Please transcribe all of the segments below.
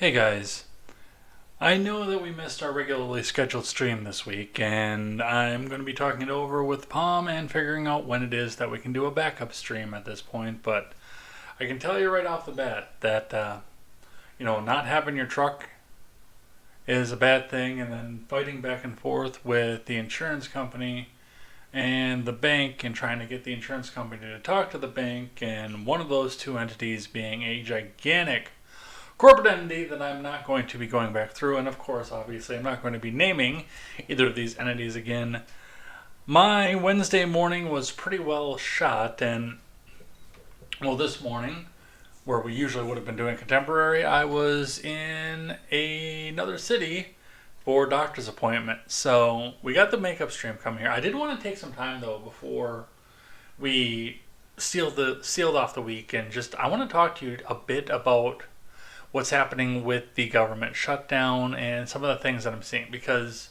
Hey guys, I know that we missed our regularly scheduled stream this week, and I'm going to be talking it over with Palm and figuring out when it is that we can do a backup stream at this point. But I can tell you right off the bat that, not having your truck is a bad thing, and then fighting back and forth with the insurance company and the bank and trying to get the insurance company to talk to the bank, and one of those two entities being a gigantic corporate entity that I'm not going to be going back through. And of course, obviously, I'm not going to be naming either of these entities again. My Wednesday morning was pretty well shot, and this morning, where we usually would have been doing contemporary, I was in another city for a doctor's appointment. So we got the makeup stream coming here. I did want to take some time though before we sealed off the week, and just I want to talk to you a bit about what's happening with the government shutdown and some of the things that I'm seeing, because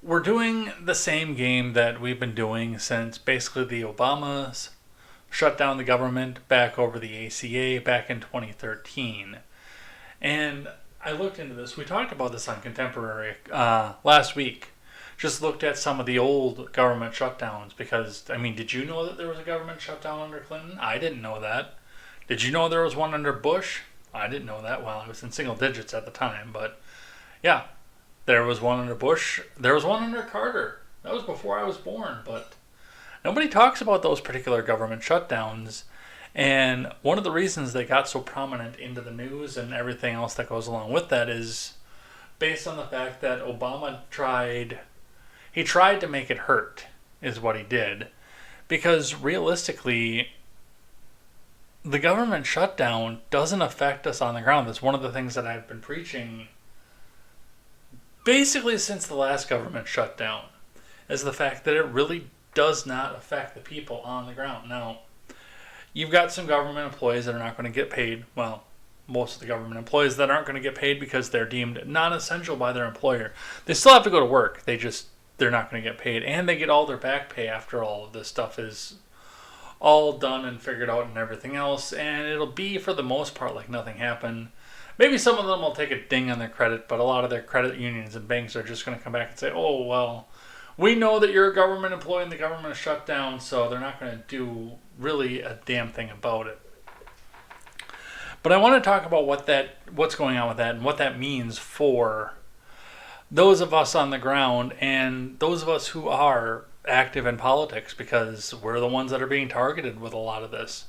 we're doing the same game that we've been doing since basically the Obamas shut down the government back over the ACA back in 2013. And I looked into this. We talked about this on Contemporary last week. Just looked at some of the old government shutdowns because, did you know that there was a government shutdown under Clinton? I didn't know that. Did you know there was one under Bush? I didn't know that. Well, I was in single digits at the time, but yeah, there was one under Bush. There was one under Carter. That was before I was born, but nobody talks about those particular government shutdowns. And one of the reasons they got so prominent into the news and everything else that goes along with that is based on the fact that Obama tried to make it hurt, is what he did. Because realistically, the government shutdown doesn't affect us on the ground. That's one of the things that I've been preaching basically since the last government shutdown, is the fact that it really does not affect the people on the ground. Now, you've got some government employees that are not going to get paid. Well, most of the government employees that aren't going to get paid because they're deemed non-essential by their employer. They still have to go to work. They're not going to get paid, and they get all their back pay after all of this stuff is all done and figured out and everything else, and it'll be for the most part like nothing happened. Maybe some of them will take a ding on their credit, but a lot of their credit unions and banks are just going to come back and say, oh, well, we know that you're a government employee and the government is shut down, so they're not going to do really a damn thing about it. But I want to talk about what's going on with that and what that means for those of us on the ground and those of us who are active in politics, because we're the ones that are being targeted with a lot of this.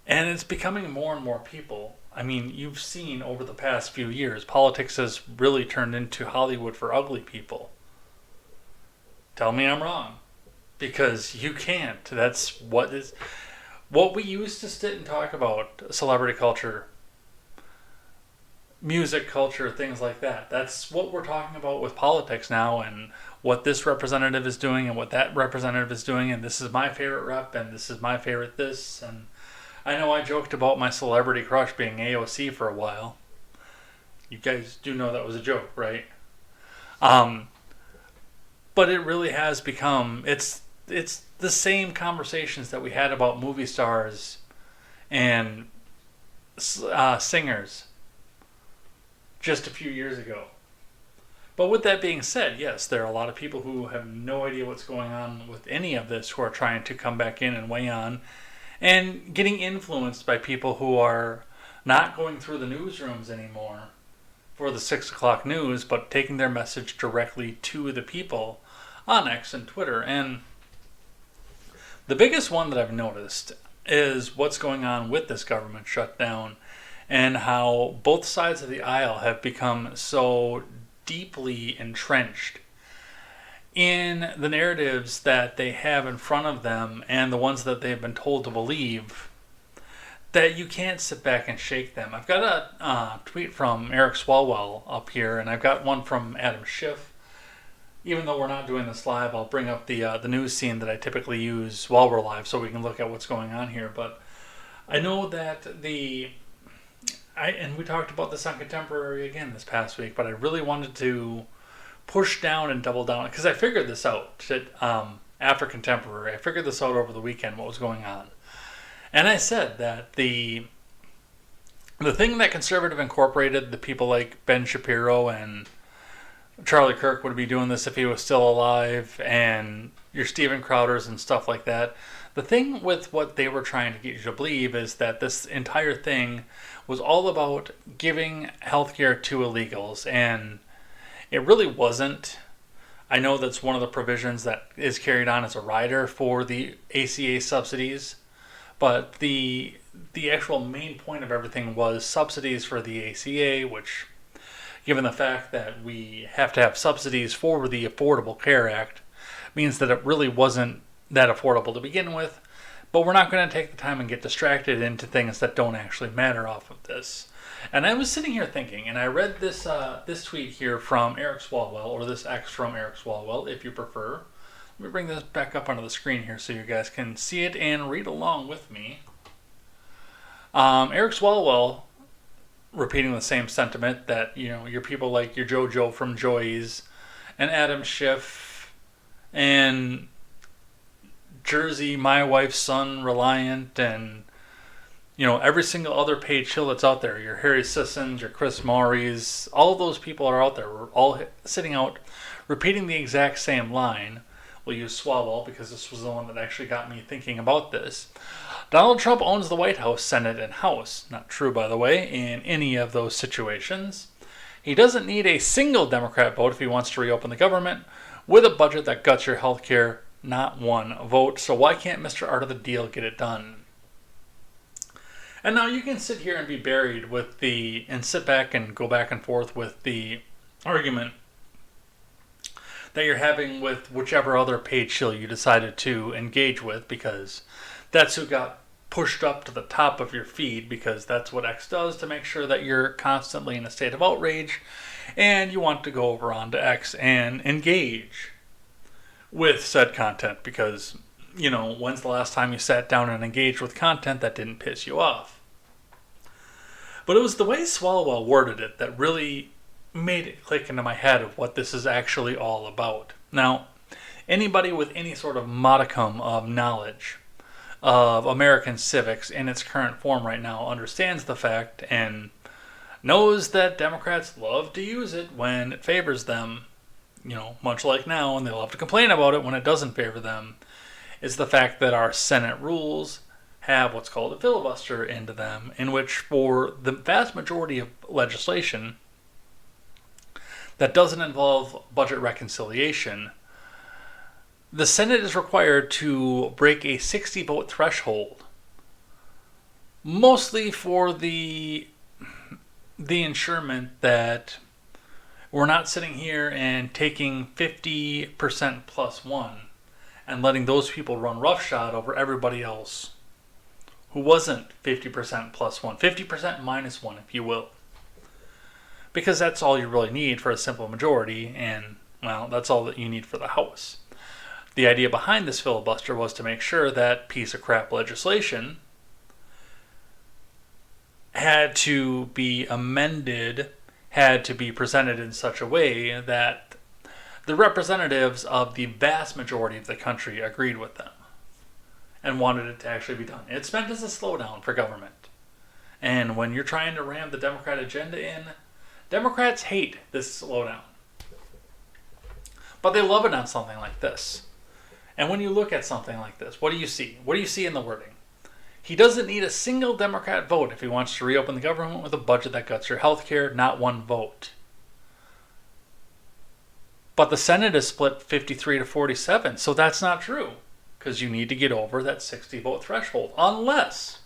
And it's becoming more and more people. You've seen over the past few years, politics has really turned into Hollywood for ugly people. Tell me I'm wrong, because you can't. That's what we used to sit and talk about: celebrity culture, music culture, things like that. That's what we're talking about with politics now, and what this representative is doing and what that representative is doing, and this is my favorite rep and this is my favorite this. And I know I joked about my celebrity crush being AOC for a while. You guys do know that was a joke, right? But it really has become, it's the same conversations that we had about movie stars and singers just a few years ago. But with that being said, yes, there are a lot of people who have no idea what's going on with any of this, who are trying to come back in and weigh on, and getting influenced by people who are not going through the newsrooms anymore for the 6 o'clock news, but taking their message directly to the people on X and Twitter. And the biggest one that I've noticed is what's going on with this government shutdown and how both sides of the aisle have become so deeply entrenched in the narratives that they have in front of them and the ones that they've been told to believe, that you can't sit back and shake them. I've got a tweet from Eric Swalwell up here, and I've got one from Adam Schiff. Even though we're not doing this live, I'll bring up the news scene that I typically use while we're live so we can look at what's going on here. But I know that and we talked about this on Contemporary again this past week, but I really wanted to push down and double down, because I figured this out after Contemporary. I figured this out over the weekend, what was going on. And I said that the The thing that Conservative Incorporated, the people like Ben Shapiro and Charlie Kirk would be doing this if he was still alive, and your Steven Crowders and stuff like that. The thing with what they were trying to get you to believe is that this entire thing was all about giving healthcare to illegals, and it really wasn't. I know that's one of the provisions that is carried on as a rider for the ACA subsidies, but the actual main point of everything was subsidies for the ACA, which, given the fact that we have to have subsidies for the Affordable Care Act, means that it really wasn't that affordable to begin with. But we're not going to take the time and get distracted into things that don't actually matter off of this. And I was sitting here thinking, and I read this tweet here from Eric Swalwell, or this X from Eric Swalwell, if you prefer. Let me bring this back up onto the screen here so you guys can see it and read along with me. Eric Swalwell, repeating the same sentiment that, your people like your JoJo from Joy's and Adam Schiff and Jersey, My Wife's Son, Reliant, and, every single other Paige Hill that's out there, your Harry Sissons, your Chris Maury's, all those people are out there. We're all sitting out repeating the exact same line. We'll use Swalwell because this was the one that actually got me thinking about this. Donald Trump owns the White House, Senate, and House. Not true, by the way, in any of those situations. He doesn't need a single Democrat vote if he wants to reopen the government with a budget that guts your health care. Not one vote. So why can't Mr. Art of the Deal get it done? And now you can sit here and be buried with and sit back and go back and forth with the argument that you're having with whichever other Paige Hill you decided to engage with, because that's who got pushed up to the top of your feed, because that's what X does to make sure that you're constantly in a state of outrage and you want to go over onto X and engage with said content, because, when's the last time you sat down and engaged with content that didn't piss you off? But it was the way Swalwell worded it that really made it click into my head of what this is actually all about. Now, anybody with any sort of modicum of knowledge of American civics in its current form right now understands the fact and knows that Democrats love to use it when it favors them, much like now, and they love to complain about it when it doesn't favor them, is the fact that our Senate rules have what's called a filibuster into them, in which for the vast majority of legislation that doesn't involve budget reconciliation, the Senate is required to break a 60-vote threshold, mostly for the ensurement that we're not sitting here and taking 50% plus one and letting those people run roughshod over everybody else who wasn't 50% plus one, 50% minus one, if you will. Because that's all you really need for a simple majority, and, well, that's all that you need for the House. The idea behind this filibuster was to make sure that piece of crap legislation had to be amended, had to be presented in such a way that the representatives of the vast majority of the country agreed with them and wanted it to actually be done. It's meant as a slowdown for government. And when you're trying to ram the Democrat agenda in, Democrats hate this slowdown. But they love it on something like this. And when you look at something like this, what do you see? What do you see in the wording? He doesn't need a single Democrat vote if he wants to reopen the government with a budget that guts your health care, not one vote. But the Senate is split 53 to 47, so that's not true, because you need to get over that 60-vote threshold, unless,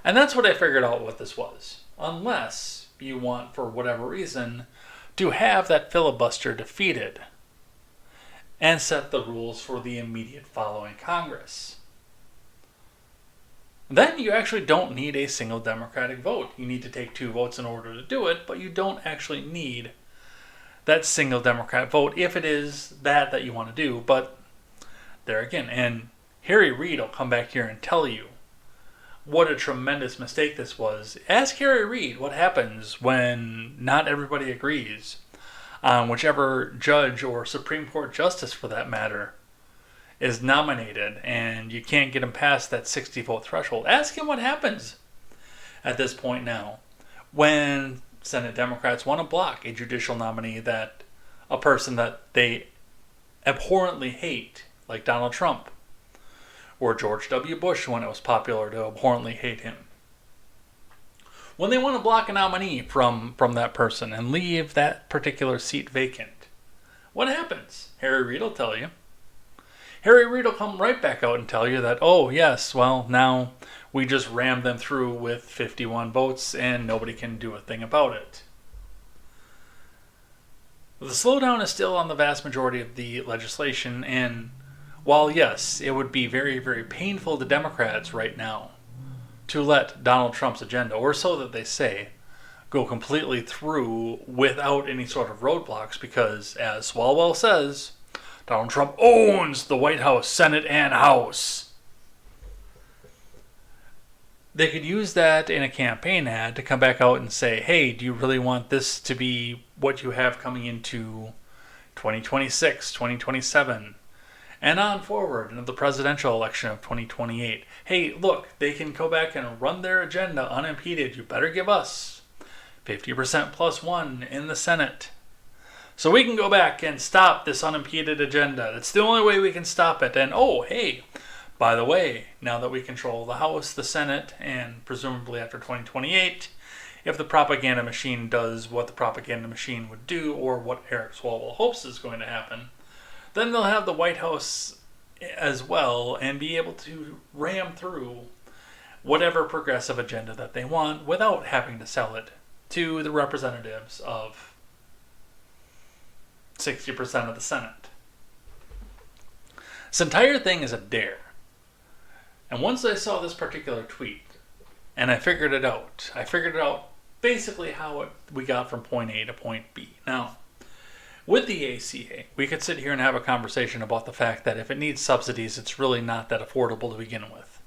and that's what I figured out what this was, unless you want, for whatever reason, to have that filibuster defeated and set the rules for the immediate following Congress. Then you actually don't need a single Democratic vote. You need to take 2 votes in order to do it, but you don't actually need that single Democrat vote if it is that you want to do. But there again, and Harry Reid will come back here and tell you what a tremendous mistake this was. Ask Harry Reid what happens when not everybody agrees on whichever judge or Supreme Court justice, for that matter, is nominated and you can't get him past that 60-vote threshold. Ask him what happens. at this point now when Senate Democrats want to block a judicial nominee that a person that they abhorrently hate, like Donald Trump or George W. Bush when it was popular to abhorrently hate him. When they want to block a nominee from that person and leave that particular seat vacant, what happens? Harry Reid will tell you. Harry Reid will come right back out and tell you that, oh yes, well now we just rammed them through with 51 votes and nobody can do a thing about it. The slowdown is still on the vast majority of the legislation, and while yes, it would be very, very painful to Democrats right now to let Donald Trump's agenda, or so that they say, go completely through without any sort of roadblocks, because as Swalwell says, Donald Trump owns the White House, Senate, and House. They could use that in a campaign ad to come back out and say, hey, do you really want this to be what you have coming into 2026, 2027, and on forward into the presidential election of 2028? Hey, look, they can go back and run their agenda unimpeded. You better give us 50% plus one in the Senate, so we can go back and stop this unimpeded agenda. That's the only way we can stop it. And oh, hey, by the way, now that we control the House, the Senate, and presumably after 2028, if the propaganda machine does what the propaganda machine would do, or what Eric Swalwell hopes is going to happen, then they'll have the White House as well and be able to ram through whatever progressive agenda that they want without having to sell it to the representatives of 60% of the Senate. This entire thing is a dare. And once I saw this particular tweet, and I figured it out basically how we got from point A to point B. Now, with the ACA, we could sit here and have a conversation about the fact that if it needs subsidies, it's really not that affordable to begin with.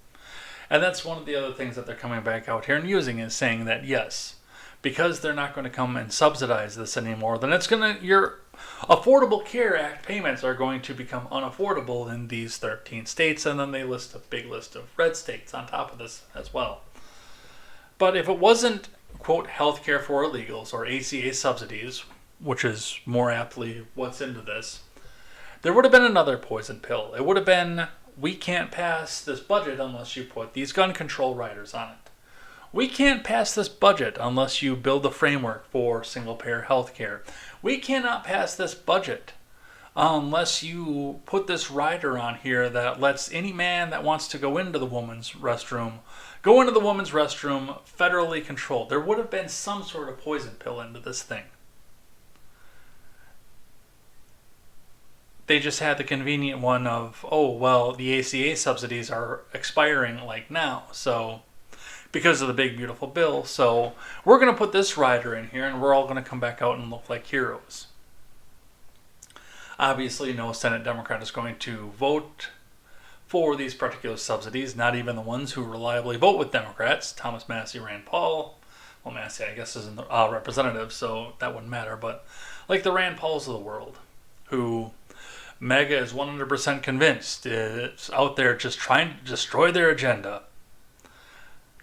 And that's one of the other things that they're coming back out here and using, is saying that yes, because they're not going to come and subsidize this anymore, then your Affordable Care Act payments are going to become unaffordable in these 13 states, and then they list a big list of red states on top of this as well. But if it wasn't, quote, healthcare for illegals, or ACA subsidies, which is more aptly what's into this, there would have been another poison pill. It would have been, we can't pass this budget unless you put these gun control riders on it. We can't pass this budget unless you build a framework for single-payer health care. We cannot pass this budget unless you put this rider on here that lets any man that wants to go into the woman's restroom federally controlled. There would have been some sort of poison pill into this thing. They just had the convenient one of, oh, well, the ACA subsidies are expiring like now, so because of the big beautiful bill, so we're going to put this rider in here and we're all going to come back out and look like heroes. Obviously, no Senate Democrat is going to vote for these particular subsidies, not even the ones who reliably vote with Democrats, Thomas Massie, Rand Paul. Well, Massie, I guess, isn't a representative, so that wouldn't matter, but like the Rand Pauls of the world, who MAGA is 100% convinced is out there just trying to destroy their agenda.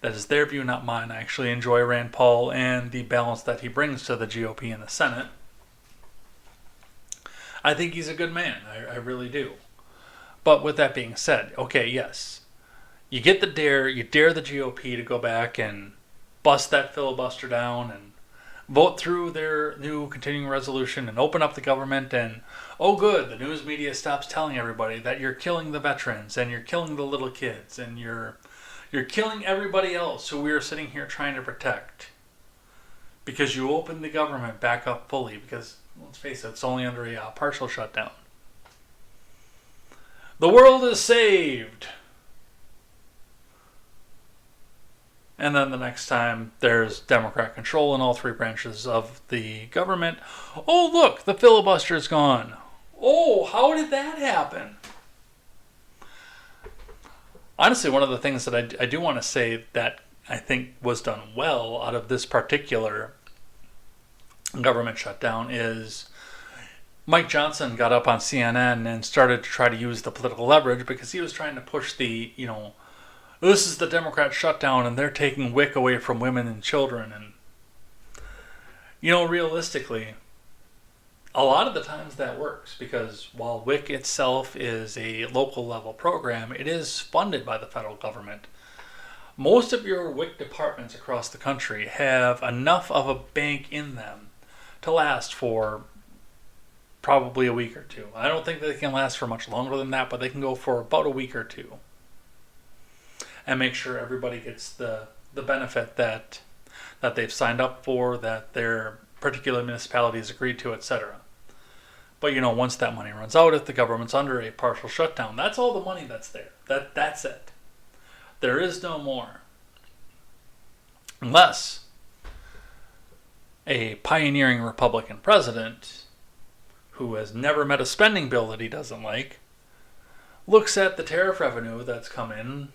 That is their view, not mine. I actually enjoy Rand Paul and the balance that he brings to the GOP in the Senate. I think he's a good man. I really do. But with that being said, okay, yes. You get the dare, you dare the GOP to go back and bust that filibuster down and vote through their new continuing resolution and open up the government, and oh good, the news media stops telling everybody that you're killing the veterans and you're killing the little kids and you're killing everybody else who we are sitting here trying to protect because you opened the government back up fully, because, let's face it, it's only under a partial shutdown. The world is saved. And then the next time there's Democrat control in all three branches of the government, oh look, the filibuster's gone. Oh, how did that happen? Honestly, one of the things that I do want to say that I think was done well out of this particular government shutdown is Mike Johnson got up on CNN and started to try to use the political leverage, because he was trying to push the, this is the Democrat shutdown and they're taking WIC away from women and children. And, realistically, a lot of the times that works because while WIC itself is a local level program, it is funded by the federal government. Most of your WIC departments across the country have enough of a bank in them to last for probably a week or two. I don't think they can last for much longer than that, but they can go for about a week or two. And make sure everybody gets the benefit that they've signed up for, that their particular municipality has agreed to, etc. But once that money runs out, if the government's under a partial shutdown, that's all the money that's there. That's it. There is no more. Unless a pioneering Republican president who has never met a spending bill that he doesn't like looks at the tariff revenue that's come in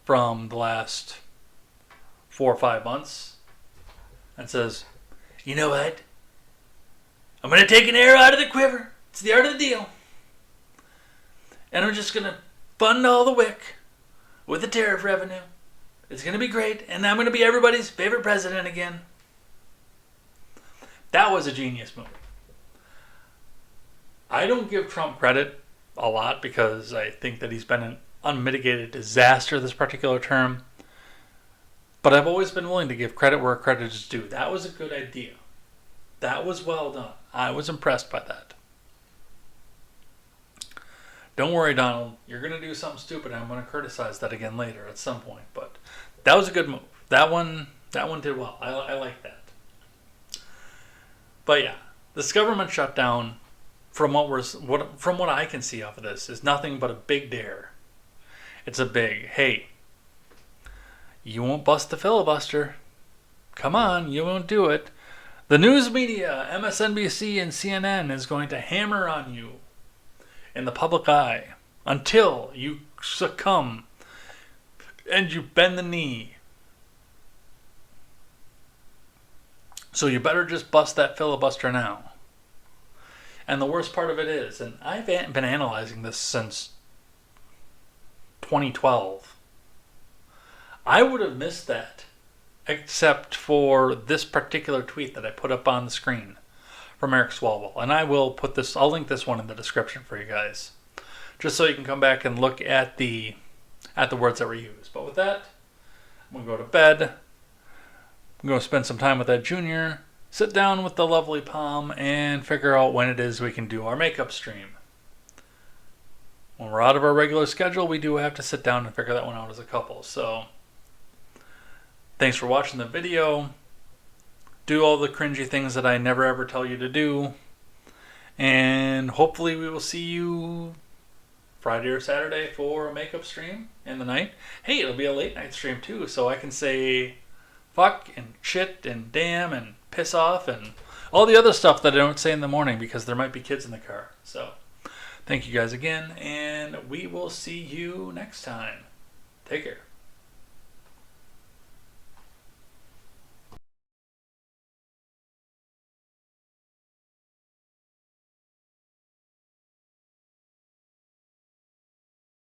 from the last 4 or 5 months and says, you know what? I'm going to take an arrow out of the quiver. It's the art of the deal. And I'm just going to fund all the WIC with the tariff revenue. It's going to be great. And I'm going to be everybody's favorite president again. That was a genius move. I don't give Trump credit a lot because I think that he's been an unmitigated disaster this particular term. But I've always been willing to give credit where credit is due. That was a good idea. That was well done. I was impressed by that. Don't worry, Donald. You're going to do something stupid. I'm going to criticize that again later at some point. But that was a good move. That one did well. I like that. But yeah, this government shutdown, from what I can see off of this, is nothing but a big dare. It's a big, hey, you won't bust the filibuster. Come on, you won't do it. The news media, MSNBC and CNN, is going to hammer on you in the public eye until you succumb and you bend the knee. So you better just bust that filibuster now. And the worst part of it is, and I've been analyzing this since 2012, I would have missed that except for this particular tweet that I put up on the screen from Eric Swalwell. And I'll link this one in the description for you guys, just so you can come back and look at the words that were used. But with that, I'm going to go to bed. I'm going to spend some time with that junior, sit down with the lovely Palm, and figure out when it is we can do our makeup stream. When we're out of our regular schedule, we do have to sit down and figure that one out as a couple. So thanks for watching the video. Do all the cringy things that I never ever tell you to do. And hopefully we will see you Friday or Saturday for a makeup stream in the night. Hey, it'll be a late night stream too, so I can say fuck and shit and damn and piss off and all the other stuff that I don't say in the morning because there might be kids in the car. So thank you guys again, and we will see you next time. Take care.